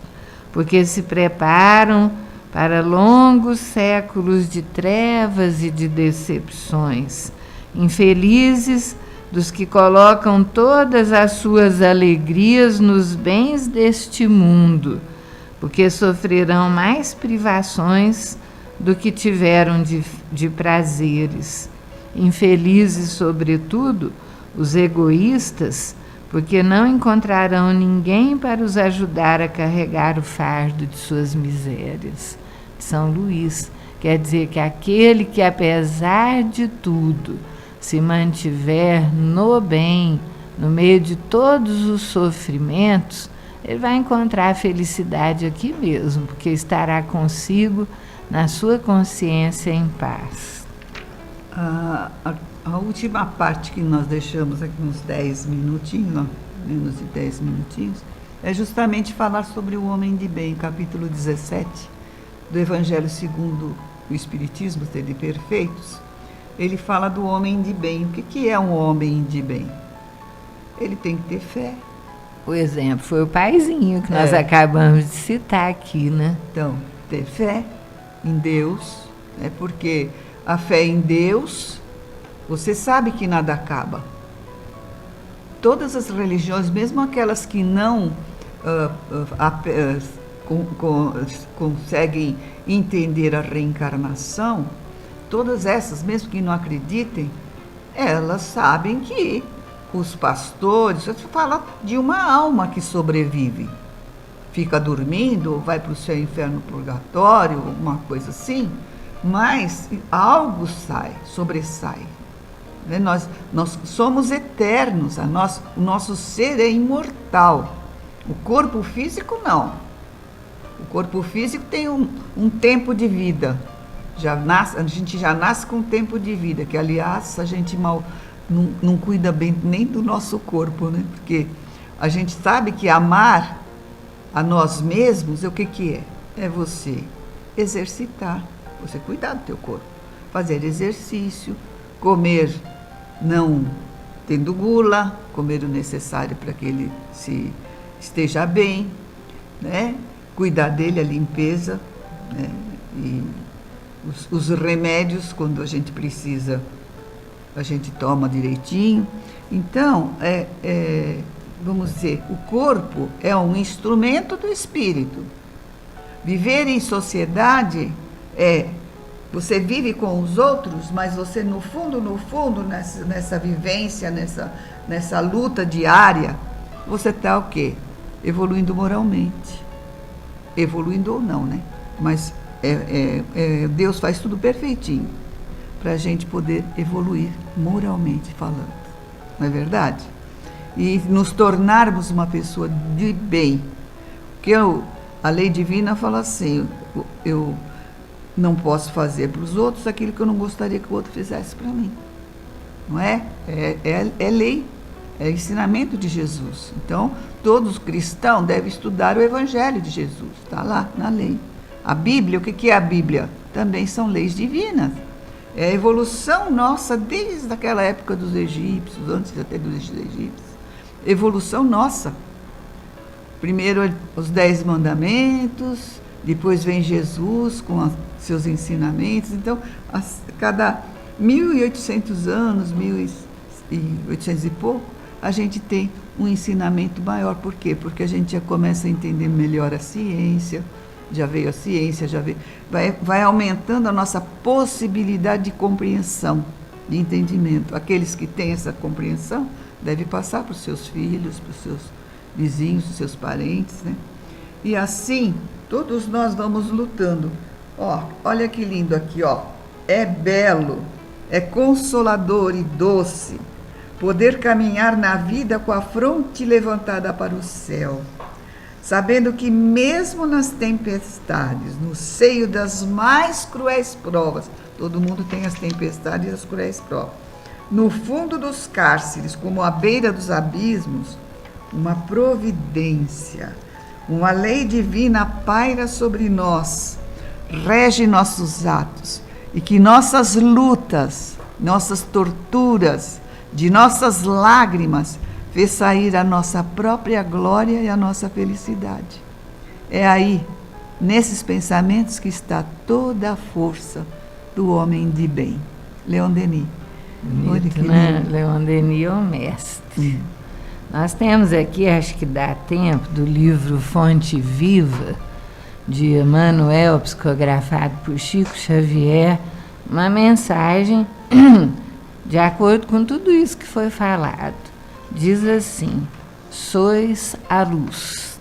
porque se preparam para longos séculos de trevas e de decepções. Infelizes dos que colocam todas as suas alegrias nos bens deste mundo, porque sofrerão mais privações do que tiveram de prazeres. Infelizes, sobretudo, os egoístas, porque não encontrarão ninguém para os ajudar a carregar o fardo de suas misérias. São Luís quer dizer que aquele que, apesar de tudo, se mantiver no bem, no meio de todos os sofrimentos, ele vai encontrar a felicidade aqui mesmo, porque estará consigo na sua consciência em paz. A última parte que nós deixamos aqui, uns 10 minutinhos, menos de 10 minutinhos, é justamente falar sobre o homem de bem, capítulo 17 do Evangelho segundo o Espiritismo, de Perfeitos. Ele fala do homem de bem. O que é um homem de bem? Ele tem que ter fé. O exemplo foi o paizinho que nós acabamos de citar aqui, né? Então, ter fé em Deus, né? Porque a fé em Deus, você sabe que nada acaba. Todas as religiões, mesmo aquelas que não conseguem entender a reencarnação, todas essas, mesmo que não acreditem, elas sabem que os pastores, você fala de uma alma que sobrevive, fica dormindo, vai para o céu, inferno, purgatório, uma coisa assim, mas algo sobressai. Né? Nós somos eternos, o nosso ser é imortal. O corpo físico não. O corpo físico tem um tempo de vida. A gente já nasce com um tempo de vida, que aliás a gente não cuida bem nem do nosso corpo, né? Porque a gente sabe que amar a nós mesmos, o que é? É você exercitar, você cuidar do teu corpo, fazer exercício, comer não tendo gula, comer o necessário para que ele esteja bem, né? Cuidar dele, a limpeza, né? E os remédios, quando a gente precisa, a gente toma direitinho. Então, vamos dizer, o corpo é um instrumento do espírito. Viver em sociedade você vive com os outros, mas você no fundo, nessa vivência, nessa luta diária, você está o quê? Evoluindo moralmente. Evoluindo ou não, né? Mas Deus faz tudo perfeitinho para a gente poder evoluir moralmente falando. Não é verdade? E nos tornarmos uma pessoa de bem. Porque a lei divina fala assim, eu não posso fazer para os outros aquilo que eu não gostaria que o outro fizesse para mim. Não é? É lei, é ensinamento de Jesus. Então, todos os cristãos devem estudar o Evangelho de Jesus, está lá na lei. A Bíblia, o que é a Bíblia? Também são leis divinas. É a evolução nossa desde aquela época dos egípcios, antes até dos egípcios. Evolução nossa. Primeiro os 10 mandamentos, depois vem Jesus com seus ensinamentos. Então, cada 1.800 anos, 1.800 e pouco, a gente tem um ensinamento maior. Por quê? Porque a gente já começa a entender melhor a ciência, já veio a ciência, vai aumentando a nossa possibilidade de compreensão, de entendimento. Aqueles que têm essa compreensão devem passar para os seus filhos, para os seus vizinhos, para os seus parentes, né? E assim, todos nós vamos lutando. Olha que lindo aqui, é belo, é consolador e doce poder caminhar na vida com a fronte levantada para o céu, sabendo que mesmo nas tempestades, no seio das mais cruéis provas, todo mundo tem as tempestades e as cruéis provas, no fundo dos cárceres, como à beira dos abismos, uma providência, uma lei divina paira sobre nós, rege nossos atos, e que nossas lutas, nossas torturas, de nossas lágrimas, fez sair a nossa própria glória e a nossa felicidade. É aí, nesses pensamentos, que está toda a força do homem de bem. Leon Denis. Bonito, né? Leon Denis é o mestre. Nós temos aqui, acho que dá tempo, do livro Fonte Viva, de Emmanuel, psicografado por Chico Xavier, uma mensagem de acordo com tudo isso que foi falado. Diz assim: sois a luz,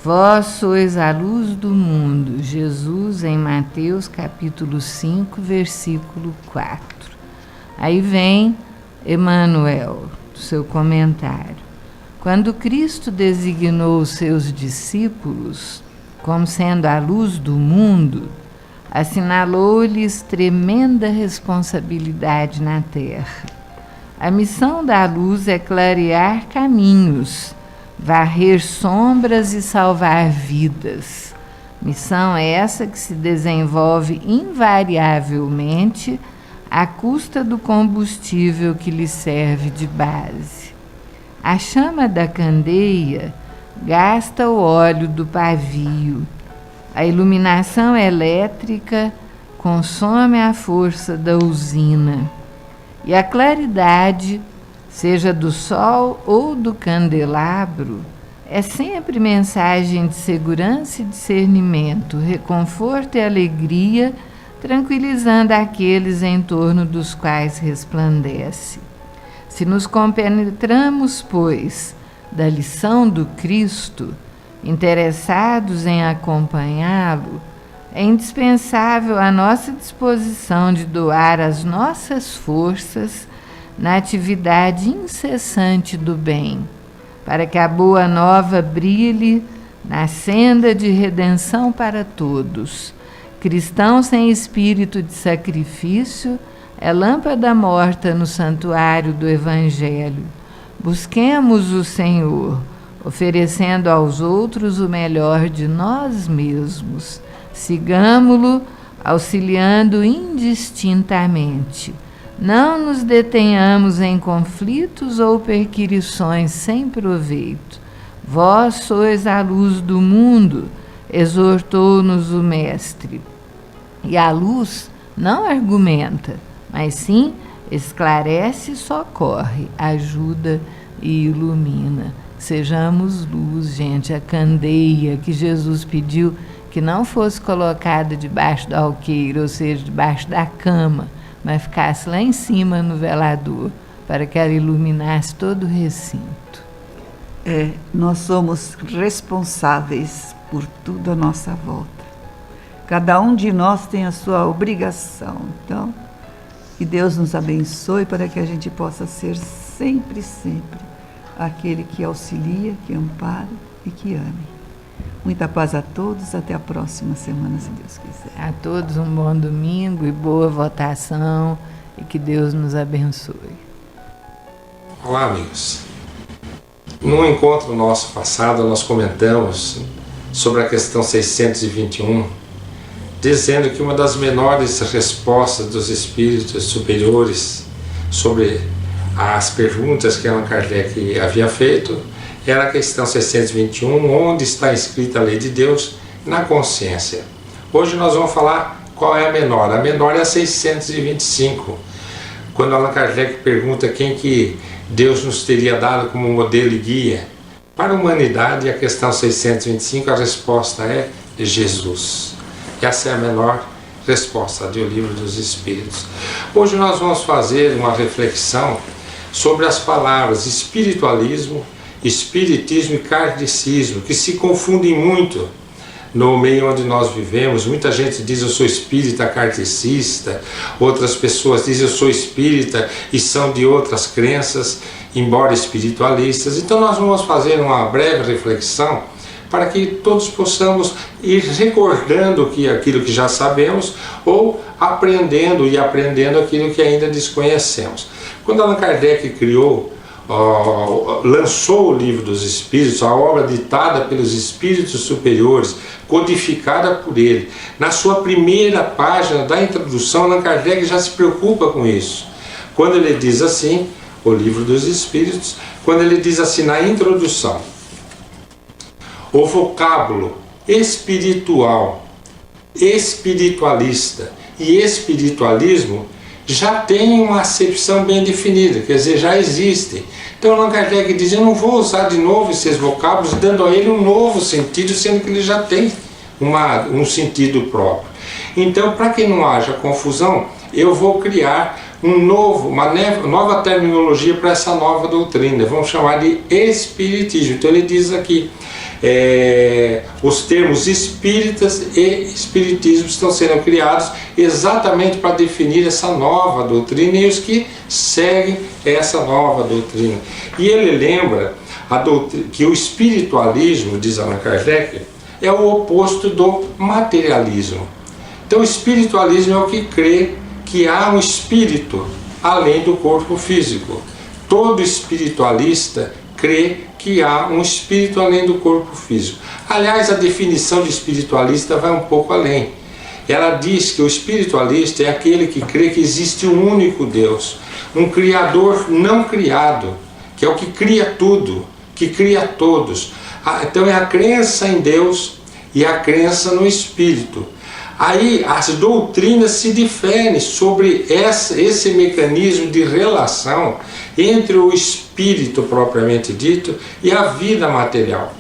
vós sois a luz do mundo. Jesus, em Mateus capítulo 5, versículo 4. Aí vem Emmanuel, seu comentário. Quando Cristo designou os seus discípulos como sendo a luz do mundo, assinalou-lhes tremenda responsabilidade na terra. A missão da luz é clarear caminhos, varrer sombras e salvar vidas. Missão essa que se desenvolve invariavelmente à custa do combustível que lhe serve de base. A chama da candeia gasta o óleo do pavio. A iluminação elétrica consome a força da usina. E a claridade, seja do sol ou do candelabro, é sempre mensagem de segurança e discernimento, reconforto e alegria, tranquilizando aqueles em torno dos quais resplandece. Se nos compenetramos, pois, da lição do Cristo, interessados em acompanhá-lo, é indispensável a nossa disposição de doar as nossas forças na atividade incessante do bem, para que a boa nova brilhe na senda de redenção para todos. Cristão sem espírito de sacrifício é lâmpada morta no santuário do Evangelho. Busquemos o Senhor, oferecendo aos outros o melhor de nós mesmos. Sigamo-lo, auxiliando indistintamente. Não nos detenhamos em conflitos ou perquirições sem proveito. Vós sois a luz do mundo, exortou-nos o Mestre. E a luz não argumenta, mas sim esclarece e socorre, ajuda e ilumina. Sejamos luz, gente, a candeia que Jesus pediu que não fosse colocada debaixo do alqueire, ou seja, debaixo da cama, mas ficasse lá em cima no velador, para que ela iluminasse todo o recinto. Nós somos responsáveis por tudo à nossa volta. Cada um de nós tem a sua obrigação. Então, que Deus nos abençoe para que a gente possa ser sempre, sempre aquele que auxilia, que ampara e que ame. Muita paz a todos, até a próxima semana, se Deus quiser. A todos um bom domingo e boa votação, e que Deus nos abençoe. Olá, amigos. No encontro nosso passado, nós comentamos sobre a questão 621, dizendo que uma das menores respostas dos espíritos superiores sobre as perguntas que Allan Kardec havia feito era a questão 621, onde está escrita a lei de Deus na consciência. Hoje nós vamos falar qual é a menor. A menor é a 625, quando Allan Kardec pergunta quem que Deus nos teria dado como modelo e guia para a humanidade. A questão 625, a resposta é Jesus. Essa é a menor resposta do Livro dos Espíritos. Hoje nós vamos fazer uma reflexão sobre as palavras espiritualismo, espiritismo e kardecismo, que se confundem muito no meio onde nós vivemos. Muita gente diz eu sou espírita kardecista, outras pessoas dizem eu sou espírita e são de outras crenças, embora espiritualistas. Então nós vamos fazer uma breve reflexão para que todos possamos ir recordando aquilo que já sabemos ou aprendendo aquilo que ainda desconhecemos. Quando Allan Kardec lançou o Livro dos Espíritos, a obra ditada pelos espíritos superiores, codificada por ele, na sua primeira página da introdução, Allan Kardec já se preocupa com isso. Quando ele diz assim, o Livro dos Espíritos, quando ele diz assim na introdução: o vocábulo espiritual, espiritualista e espiritualismo já tem uma acepção bem definida, quer dizer, já existem. Então Allan Kardec diz, eu não vou usar de novo esses vocábulos, dando a ele um novo sentido, sendo que ele já tem um sentido próprio. Então, para que não haja confusão, eu vou criar uma nova terminologia para essa nova doutrina, vamos chamar de espiritismo. Então ele diz aqui, os termos espíritas e espiritismo estão sendo criados exatamente para definir essa nova doutrina e os que seguem essa nova doutrina. E ele lembra que o espiritualismo, diz Allan Kardec, é o oposto do materialismo. Então o espiritualismo é o que crê que há um espírito além do corpo físico. Todo espiritualista crê que há um espírito além do corpo físico. Aliás, a definição de espiritualista vai um pouco além. Ela diz que o espiritualista é aquele que crê que existe um único Deus, um Criador não criado, que é o que cria tudo, que cria todos. Então é a crença em Deus e a crença no Espírito. Aí as doutrinas se diferem sobre esse mecanismo de relação entre o espírito propriamente dito e a vida material.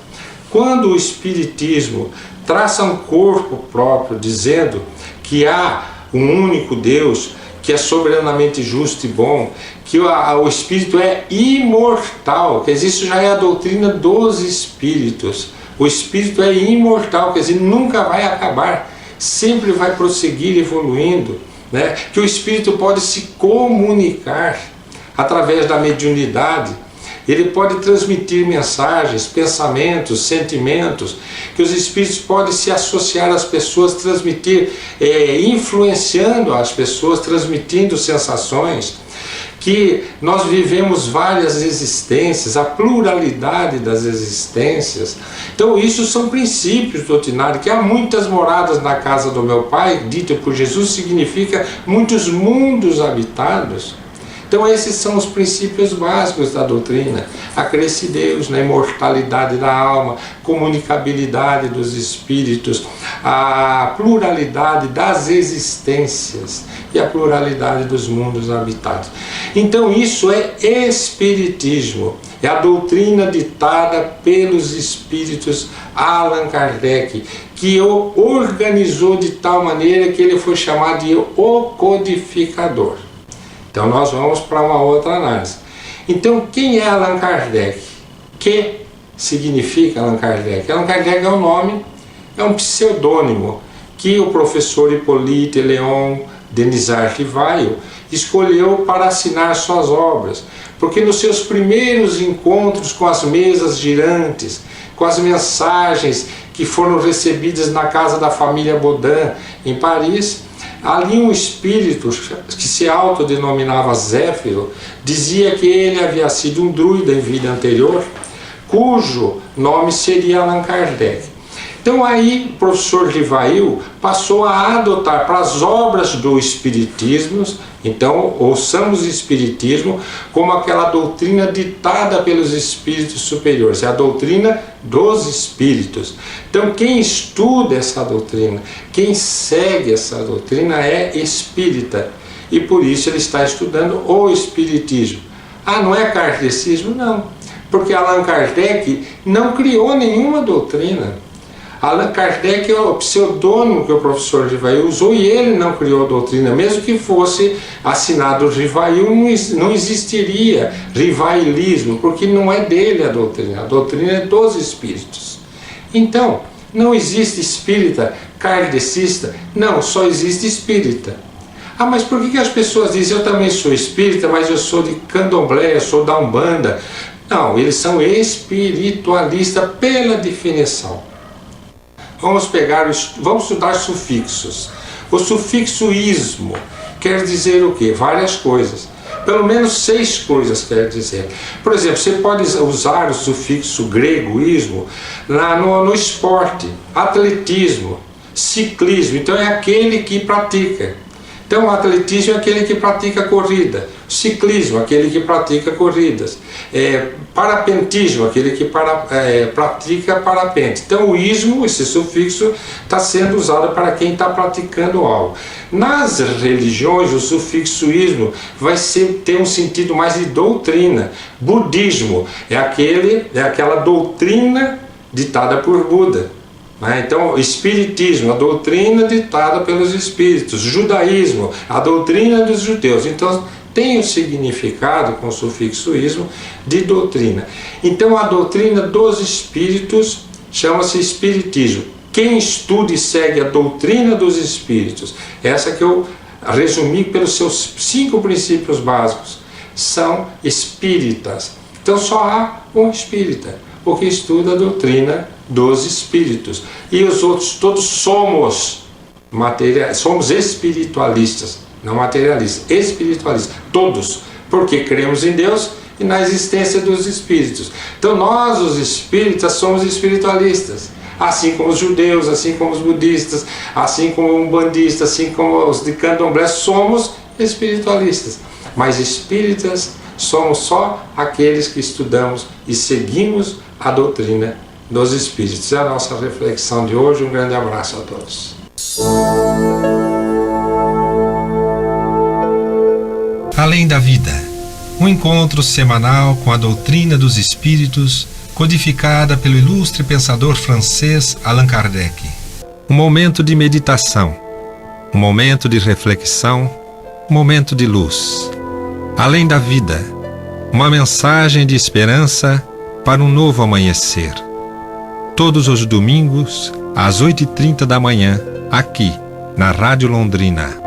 Quando o espiritismo traça um corpo próprio, dizendo que há um único Deus, que é soberanamente justo e bom, que o espírito é imortal, quer dizer, isso já é a doutrina dos espíritos. O espírito é imortal, quer dizer, nunca vai acabar. sempre vai prosseguir evoluindo, né? Que o espírito pode se comunicar através da mediunidade, ele pode transmitir mensagens, pensamentos, sentimentos, que os espíritos podem se associar às pessoas, transmitir, influenciando as pessoas, transmitindo sensações, que nós vivemos várias existências, a pluralidade das existências. Então isso são princípios doutrinários, que há muitas moradas na casa do meu Pai, dito por Jesus, significa muitos mundos habitados. Então esses são os princípios básicos da doutrina: a crença em Deus, na imortalidade da alma, comunicabilidade dos espíritos, a pluralidade das existências e a pluralidade dos mundos habitados. Então isso é espiritismo, é a doutrina ditada pelos espíritos Allan Kardec, que o organizou de tal maneira que ele foi chamado de o codificador. Então nós vamos para uma outra análise. Então quem é Allan Kardec? Que significa Allan Kardec? Allan Kardec é um nome, é um pseudônimo que o professor Hippolyte Léon Denisard Rivail escolheu para assinar suas obras, porque nos seus primeiros encontros com as mesas girantes, com as mensagens que foram recebidas na casa da família Baudin em Paris, ali um espírito que se autodenominava Zéfiro dizia que ele havia sido um druida em vida anterior, cujo nome seria Allan Kardec. Então aí o professor Rivail passou a adotar para as obras do Espiritismo, então ouçamos o Espiritismo como aquela doutrina ditada pelos espíritos superiores, é a doutrina dos espíritos. Então quem estuda essa doutrina, quem segue essa doutrina é espírita, e por isso ele está estudando o Espiritismo. Ah, não é kardecismo? Não, porque Allan Kardec não criou nenhuma doutrina. Allan Kardec é o pseudônimo que o professor Rivail usou, e ele não criou a doutrina. Mesmo que fosse assinado Rivail, não existiria rivailismo, porque não é dele a doutrina é dos espíritos. Então, não existe espírita kardecista, não, só existe espírita. Ah, mas por que as pessoas dizem, eu também sou espírita, mas eu sou de candomblé, eu sou da Umbanda? Não, eles são espiritualistas pela definição. Vamos estudar sufixos. O sufixo ismo quer dizer o quê? Várias coisas. Pelo menos 6 coisas quer dizer. Por exemplo, você pode usar o sufixo grego ismo lá no esporte, atletismo, ciclismo. Então é aquele que pratica. Então o atletismo é aquele que pratica corrida, o ciclismo aquele que pratica corridas, parapentismo aquele que pratica parapente. Então o ismo, esse sufixo, está sendo usado para quem está praticando algo. Nas religiões o sufixo ismo vai ter um sentido mais de doutrina. Budismo é aquela doutrina ditada por Buda. Então, espiritismo, a doutrina ditada pelos espíritos. Judaísmo, a doutrina dos judeus. Então, tem o significado com o sufixo ismo de doutrina. Então, a doutrina dos espíritos chama-se espiritismo. Quem estuda e segue a doutrina dos espíritos, essa que eu resumi pelos seus 5 princípios básicos, são espíritas. Então, só há um espírita, o que estuda a doutrina dos espíritos, e os outros todos somos espiritualistas, não materialistas, espiritualistas, todos, porque cremos em Deus e na existência dos espíritos. Então nós, os espíritas, somos espiritualistas, assim como os judeus, assim como os budistas, assim como os umbandistas, assim como os de candomblé, somos espiritualistas, mas espíritas somos só aqueles que estudamos e seguimos a doutrina dos espíritos. É a nossa reflexão de hoje. Um grande abraço a todos. Além da vida, um encontro semanal com a doutrina dos espíritos, codificada pelo ilustre pensador francês Allan Kardec. Um momento de meditação, um momento de reflexão, um momento de luz. Além da vida, uma mensagem de esperança para um novo amanhecer. Todos os domingos, às 8h30 da manhã, aqui, na Rádio Londrina.